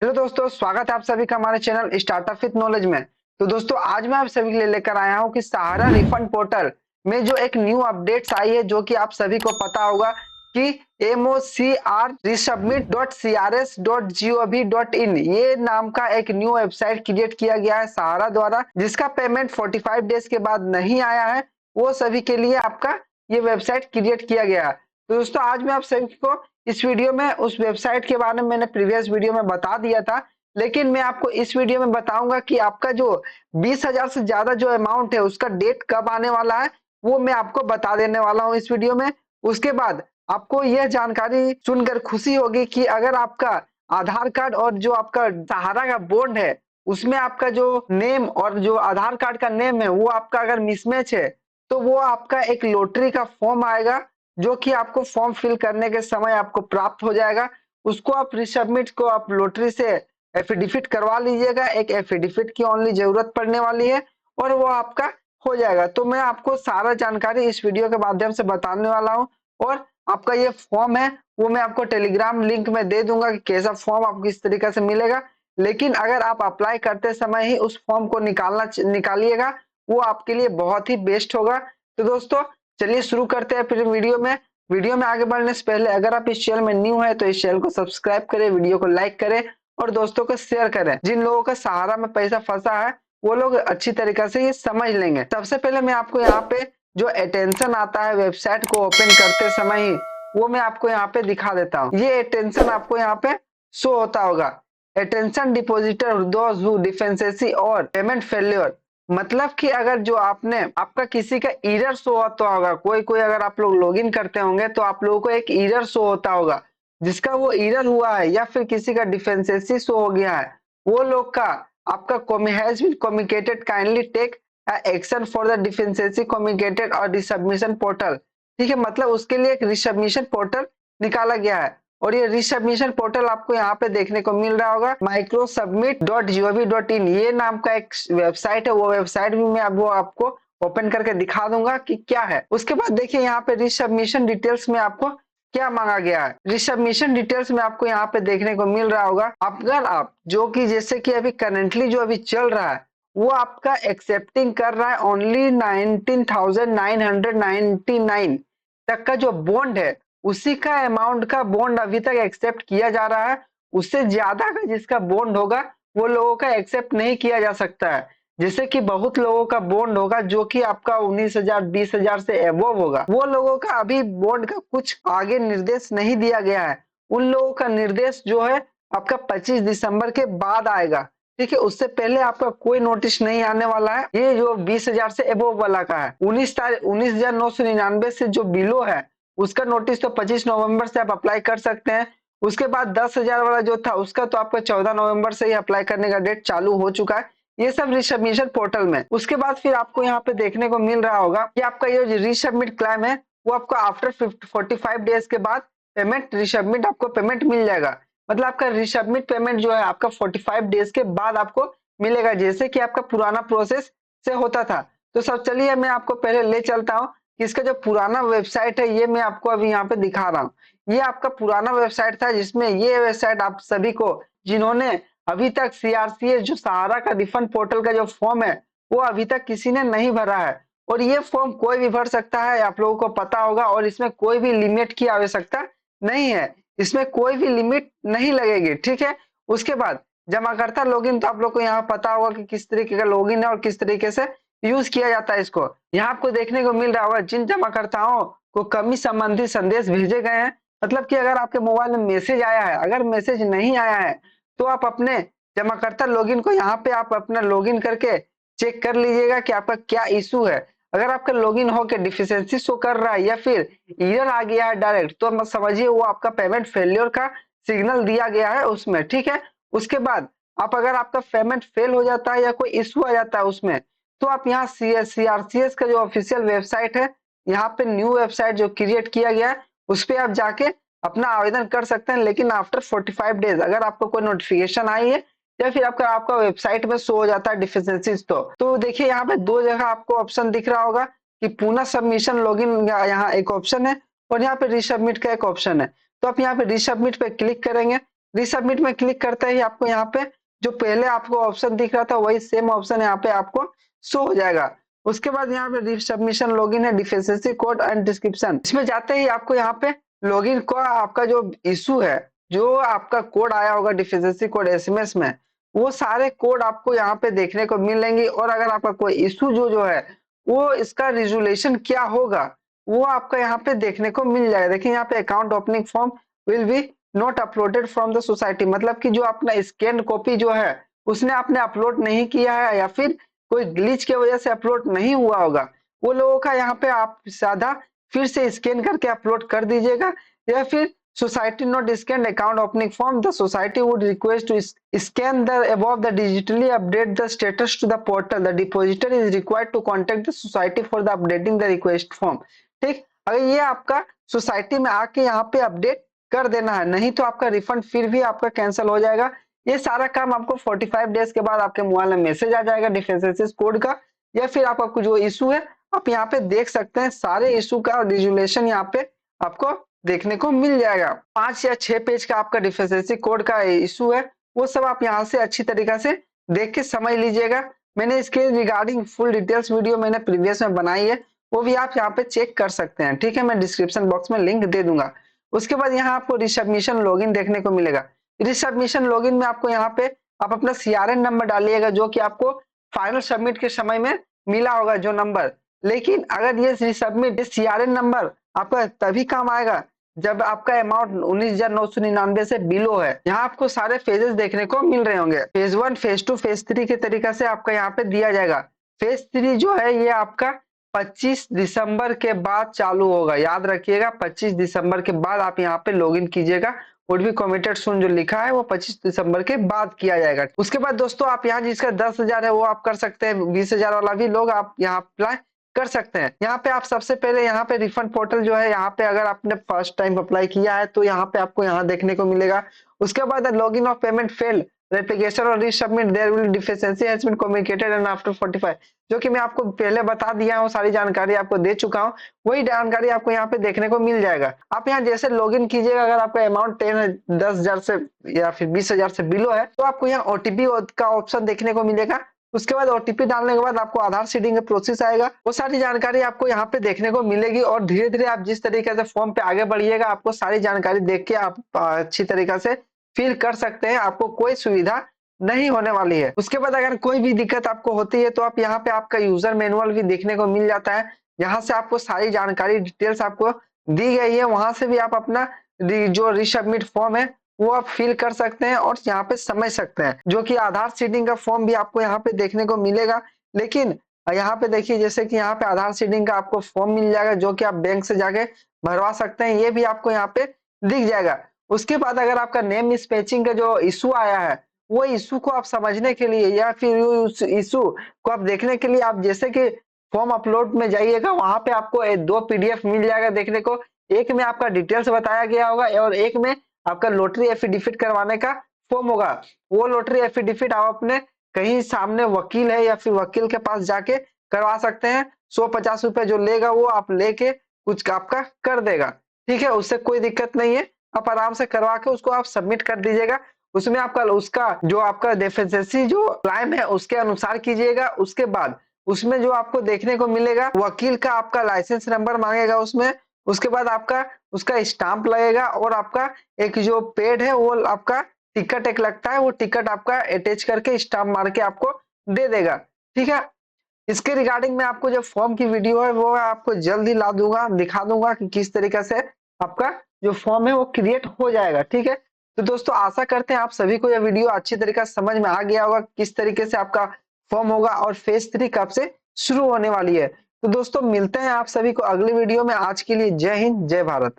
Hello दोस्तों, स्वागत है आप सभी का हमारे चैनल स्टार्टअप विद नॉलेज में। तो दोस्तों, आज मैं आप सभी के लिए लेकर आया हूं कि सहारा रिफंड पोर्टल में जो एक न्यू अपडेट्स आई है, जो कि आप सभी को पता होगा कि MOCR resubmit.crs.gov.in ये नाम का एक न्यू वेबसाइट क्रिएट किया गया है सहारा द्वारा, जिसका पेमेंट 45 डेज के बाद नहीं आया है। वो सभी के लिए आपका ये वेबसाइट क्रिएट किया गया है। तो दोस्तों, आज मैं आप सभी को इस वीडियो में उस वेबसाइट के बारे में मैंने प्रीवियस वीडियो में बता दिया था, लेकिन मैं आपको इस वीडियो में बताऊंगा कि आपका जो 20,000 से ज्यादा जो अमाउंट है उसका डेट कब आने वाला है, वो मैं आपको बता देने वाला हूं इस वीडियो में। उसके बाद आपको यह जानकारी सुनकर खुशी होगी कि अगर आपका आधार कार्ड और जो आपका सहारा का बॉन्ड है उसमें आपका जो नेम और जो आधार कार्ड का नेम है वो आपका अगर मिसमैच है, तो वो आपका एक लॉटरी का फॉर्म आएगा, जो कि आपको फॉर्म फिल करने के समय आपको प्राप्त हो जाएगा। उसको आप रिसबमिट को आप लॉटरी से एफिडेविट करवा लीजिएगा। एक एफिडेविट की ओनली जरूरत पड़ने वाली है और वो आपका हो जाएगा। तो मैं आपको सारा जानकारी इस वीडियो के माध्यम से बताने वाला हूँ। और आपका ये फॉर्म है वो मैं आपको टेलीग्राम लिंक में दे दूंगा कि कैसा फॉर्म आपको किस तरीके से मिलेगा। लेकिन अगर आप अप्लाई करते समय ही उस फॉर्म को निकालिएगा, वो आपके लिए बहुत ही बेस्ट होगा। तो दोस्तों, चलिए शुरू करते हैं फिर वीडियो में आगे बढ़ने से पहले अगर आप इस चैनल में न्यू है तो इस चैनल को सब्सक्राइब करें, वीडियो को लाइक करें और दोस्तों को शेयर करें। जिन लोगों का सहारा में पैसा फंसा है वो लोग अच्छी तरीके से ये समझ लेंगे। सबसे पहले मैं आपको यहाँ पे जो अटेंशन आता है वेबसाइट को ओपन करते समय ही, वो मैं आपको यहाँ पे दिखा देता हूँ। ये अटेंशन आपको यहाँ पे शो होता होगा। अटेंशन डिपोजिटर दोज हु डिफेंसेसी और पेमेंट फेल्योर। मतलब कि अगर जो आपने आपका किसी का एरर शो होता होगा, कोई कोई अगर आप लोग लॉगिन करते होंगे तो आप लोगों को एक एरर शो होता होगा, जिसका वो एरर हुआ है या फिर किसी का डिफेंसेसी शो हो गया है, वो लोग का आपका has been communicated kindly take action for the deficiency communicated और रिसबमिशन पोर्टल। ठीक है, मतलब उसके लिए एक रिसबमिशन पोर्टल निकाला गया है। और ये रिसबमिशन पोर्टल आपको यहाँ पे देखने को मिल रहा होगा, microsubmit.gov.in ये नाम का एक वेबसाइट है। वो वेबसाइट भी मैं वो आपको ओपन करके दिखा दूंगा कि क्या है। उसके बाद देखिए यहाँ पे रिसबमिशन डिटेल्स में आपको क्या मांगा गया है। रिसबमिशन डिटेल्स में आपको यहाँ पे देखने को मिल रहा होगा, अगर आप जो कि जैसे कि अभी करेंटली जो अभी चल रहा है वो आपका एक्सेप्टिंग कर रहा है ओनली 19,999 तक का जो बॉन्ड है, उसी का अमाउंट का बॉन्ड अभी तक एक्सेप्ट किया जा रहा है। उससे ज्यादा का जिसका बॉन्ड होगा वो लोगों का एक्सेप्ट नहीं किया जा सकता है। जैसे कि बहुत लोगों का बॉन्ड होगा जो कि आपका 19,000 20,000 से एबव होगा, वो लोगों का अभी बॉन्ड का कुछ आगे निर्देश नहीं दिया गया है। उन लोगों का निर्देश जो है आपका 25 दिसंबर के बाद आएगा। ठीक है, उससे पहले आपका कोई नोटिस नहीं आने वाला है। ये जो 20,000 से एबव वाला का है, 19,999 से जो बिलो है उसका नोटिस तो 25 नवंबर से आप अप्लाई कर सकते हैं। उसके बाद 10,000 वाला जो था उसका तो आपका 14 नवंबर से ही अप्लाई करने का डेट चालू हो चुका है। ये सब रिसबमिशन पोर्टल में। उसके बाद फिर आपको यहाँ पे देखने को मिल रहा होगा कि आपका ये जो रिसबमिट क्लेम है वो आपको आफ्टर 45 डेज के बाद पेमेंट रिसबमिट आपको पेमेंट मिल जाएगा। मतलब आपका रिसबमिट पेमेंट जो है आपका 45 डेज के बाद आपको मिलेगा, जैसे कि आपका पुराना प्रोसेस से होता था। तो सब चलिए मैं आपको पहले ले चलता हूँ कि इसका जो पुराना वेबसाइट है ये मैं आपको अभी यहाँ पे दिखा रहा हूँ। ये आपका पुराना वेबसाइट था, जिसमें ये वेबसाइट आप सभी को जिन्होंने अभी तक CRCS जो सहारा का रिफंड पोर्टल का जो फॉर्म है वो अभी तक किसी ने नहीं भरा है। और ये फॉर्म कोई भी भर सकता है, आप लोगों को पता होगा। और इसमें कोई भी लिमिट की आवश्यकता नहीं है, इसमें कोई भी लिमिट नहीं लगेगी। ठीक है, उसके बाद जमाकर्ता लॉगिन तो आप लोग को यहाँ पता होगा कि किस तरीके का लॉगिन है और किस तरीके से यूज किया जाता है इसको। यहाँ आपको देखने को मिल रहा होगा जिन जमाकर्ताओं को कमी संबंधी संदेश भेजे गए हैं, मतलब कि अगर आपके मोबाइल में मैसेज आया है, अगर मैसेज नहीं आया है तो आप अपने जमाकर्ता लॉगिन को यहाँ पे आप अपना लॉगिन करके चेक कर लीजिएगा कि आपका क्या इशू है। अगर आपका लॉगिन होकर डिफिशियंसी शो कर रहा है या फिर एरर आ गया है डायरेक्ट, तो मत समझिए वो आपका पेमेंट फेलियर का सिग्नल दिया गया है उसमें। ठीक है, उसके बाद आप अगर आपका पेमेंट फेल हो जाता है या कोई इशू आ जाता है उसमें, तो आप यहाँ CRCS का जो ऑफिशियल वेबसाइट है, यहाँ पे न्यू वेबसाइट जो क्रिएट किया गया है उस पर आप जाके अपना आवेदन कर सकते हैं। लेकिन आफ्टर 45 डेज अगर आपको कोई नोटिफिकेशन आई है या फिर आपका आपका वेबसाइट में शो हो जाता है डिफिशियंसीज, तो देखिए यहाँ पे दो जगह आपको ऑप्शन दिख रहा होगा कि पुनः सबमिशन लॉगिन, यहाँ एक ऑप्शन है और यहाँ पे रिसबमिट का एक ऑप्शन है। तो आप यहाँ पे रिसबमिट पे क्लिक करेंगे रिसबमिट में क्लिक करते ही आपको यहाँ पे जो पहले आपको ऑप्शन दिख रहा था वही सेम ऑप्शन यहाँ पे आपको शो हो जाएगा। उसके बाद यहाँ पे रिसबमिशन लॉगिन है, डिफिशिएंसी कोड एंड डिस्क्रिप्शन। इसमें जाते ही आपको यहाँ पे लॉगिन का आपका जो इशू है, जो आपका कोड आया होगा डिफिशिएंसी कोड एसएमएस में, वो सारे कोड आपको यहाँ पे देखने को मिलेंगे। और अगर आपका कोई इशू जो है वो इसका रिजोल्यूशन क्या होगा वो आपका यहाँ पे देखने को मिल जाएगा। देखिए यहाँ पे account opening form will be not uploaded from the society, मतलब कि जो अपना स्कैन कॉपी जो है उसने आपने अपलोड नहीं किया है या फिर कोई ग्लिच की वजह से अपलोड नहीं हुआ होगा, वो लोगों का यहाँ पे आप साधा फिर से स्कैन करके अपलोड कर दीजिएगा। या फिर society not scanned account opening form, the society would request to scan the above the digitally update the status to the portal. The depositor is required to contact the society for the updating the request form. ठीक, अगर ये आपका society में आके यहाँ पे update कर देना है, नहीं तो आपका रिफंड फिर भी आपका कैंसिल हो जाएगा। ये सारा काम आपको 45 डेज के बाद आपके मोबाइल में मैसेज आ जाएगा डिफेंसेस कोड का, या फिर आपका कुछ जो इशू है आप यहाँ पे देख सकते हैं। सारे इशू का रिजोल्यूशन यहाँ पे आपको देखने को मिल जाएगा। 5 या 6 पेज का आपका डिफिशिएंसी कोड का इशू है, वो सब आप यहाँ से अच्छी तरीके से देख के समझ लीजिएगा। मैंने इसके रिगार्डिंग फुल डिटेल्स वीडियो मैंने प्रीवियस में बनाई है, वो भी आप यहाँ पे चेक कर सकते हैं। ठीक है, मैं डिस्क्रिप्शन बॉक्स में लिंक दे दूंगा। उसके बाद यहाँ आपको रिसबमिशन लॉगिन देखने को मिलेगा। रिसबमिशन लॉगिन में आपको यहाँ पे आप अपना सीआरएन नंबर डालिएगा, जो कि आपको फाइनल सबमिट के समय में मिला होगा जो नंबर। लेकिन अगर ये रिसबमिट सीआरएन नंबर आपका तभी काम आएगा जब आपका अमाउंट 19,999 से बिलो है। यहाँ आपको सारे फेजेस देखने को मिल रहे होंगे, फेज 1, फेज 2, फेज 3 के तरीका से आपका यहाँ पे दिया जाएगा। फेज 3 जो है ये आपका 25 दिसंबर के बाद चालू होगा, याद रखिएगा 25 दिसंबर के बाद आप यहाँ पे लॉगिन कीजिएगा। वुड बी कमिटेड सून जो लिखा है वो 25 दिसंबर के बाद किया जाएगा। उसके बाद दोस्तों आप यहाँ जिसका 10,000 है वो आप कर सकते हैं, 20,000 वाला भी लोग आप यहाँ अप्लाई कर सकते हैं। यहाँ पे आप सबसे पहले यहाँ पे रिफंड पोर्टल जो है, यहाँ पे अगर आपने फर्स्ट टाइम अप्लाई किया है तो यहाँ पे आपको यहाँ देखने को मिलेगा। उसके बाद login of payment fail, replication और resubmit there will deficiency has been communicated and after 45, जो कि मैं आपको पहले बता दिया हूँ, सारी जानकारी आपको दे चुका हूँ, वही जानकारी आपको यहाँ पे देखने को मिल जाएगा। आप यहाँ जैसे लॉगिन कीजिएगा, अगर आपका अमाउंट 10,000 से या फिर 20,000 से बिलो है तो आपको यहाँ ओटीपी का ऑप्शन देखने को मिलेगा। उसके बाद ओटीपी डालने के बाद आपको आधार सीडिंग का प्रोसेस आएगा, वो सारी जानकारी आपको यहाँ पे देखने को मिलेगी। और धीरे धीरे आप जिस तरीके से फॉर्म पे आगे बढ़िएगा, आपको सारी जानकारी देख के आप अच्छी तरीके से फिल कर सकते हैं, आपको कोई सुविधा नहीं होने वाली है। उसके बाद अगर कोई भी दिक्कत आपको होती है तो आप यहाँ पे आपका यूजर मैनुअल भी देखने को मिल जाता है, यहाँ से आपको सारी जानकारी डिटेल्स आपको दी गई है, वहां से भी आप अपना जो रिसबमिट फॉर्म है वो आप फिल कर सकते हैं और यहाँ पे समझ सकते हैं। जो कि आधार सीडिंग का फॉर्म भी आपको यहाँ पे देखने को मिलेगा। लेकिन यहाँ पे देखिए जैसे कि यहाँ पे आधार सीडिंग का आपको फॉर्म मिल जाएगा, जो कि आप बैंक से जाके भरवा सकते हैं, ये भी आपको यहाँ पे दिख जाएगा। उसके बाद अगर आपका नेम स्पेचिंग का जो इशू आया है, वो इशू को आप समझने के लिए या फिर उस इशू को आप देखने के लिए आप जैसे कि फॉर्म अपलोड में जाइएगा, वहां पे आपको 2 पीडीएफ मिल जाएगा देखने को। एक में आपका डिटेल्स बताया गया होगा और एक में आपका लॉटरी एफिडेविट करवाने का फॉर्म होगा। वो लॉटरी एफिडेविट आप अपने कहीं सामने वकील है या फिर वकील के पास जाके करवा सकते हैं। 150 रुपए जो लेगा वो आप लेके कुछ आपका कर देगा। ठीक है, उससे कोई दिक्कत नहीं है, आप आराम से करवा के उसको आप सबमिट कर दीजिएगा। उसमें आपका उसका जो आपका डेफिशिएंसी जो क्लाइम है उसके अनुसार कीजिएगा। उसके बाद उसमें जो आपको देखने को मिलेगा, वकील का आपका लाइसेंस नंबर मांगेगा उसमें। उसके बाद आपका उसका स्टाम्प लगेगा और आपका एक जो पेड है वो आपका टिकट एक लगता है, वो टिकट आपका अटैच करके स्टाम्प मार के आपको दे देगा। ठीक है, इसके रिगार्डिंग में आपको जो फॉर्म की वीडियो है वो आपको जल्द ही ला दूंगा, दिखा दूंगा कि किस तरीके से आपका जो फॉर्म है वो क्रिएट हो जाएगा। ठीक है, तो दोस्तों आशा करते हैं आप सभी को यह वीडियो अच्छी तरीके से समझ में आ गया होगा, किस तरीके से आपका फॉर्म होगा और फेज 3 कब से शुरू होने वाली है। तो दोस्तों मिलते हैं आप सभी को अगली वीडियो में। आज के लिए जय हिंद, जय भारत।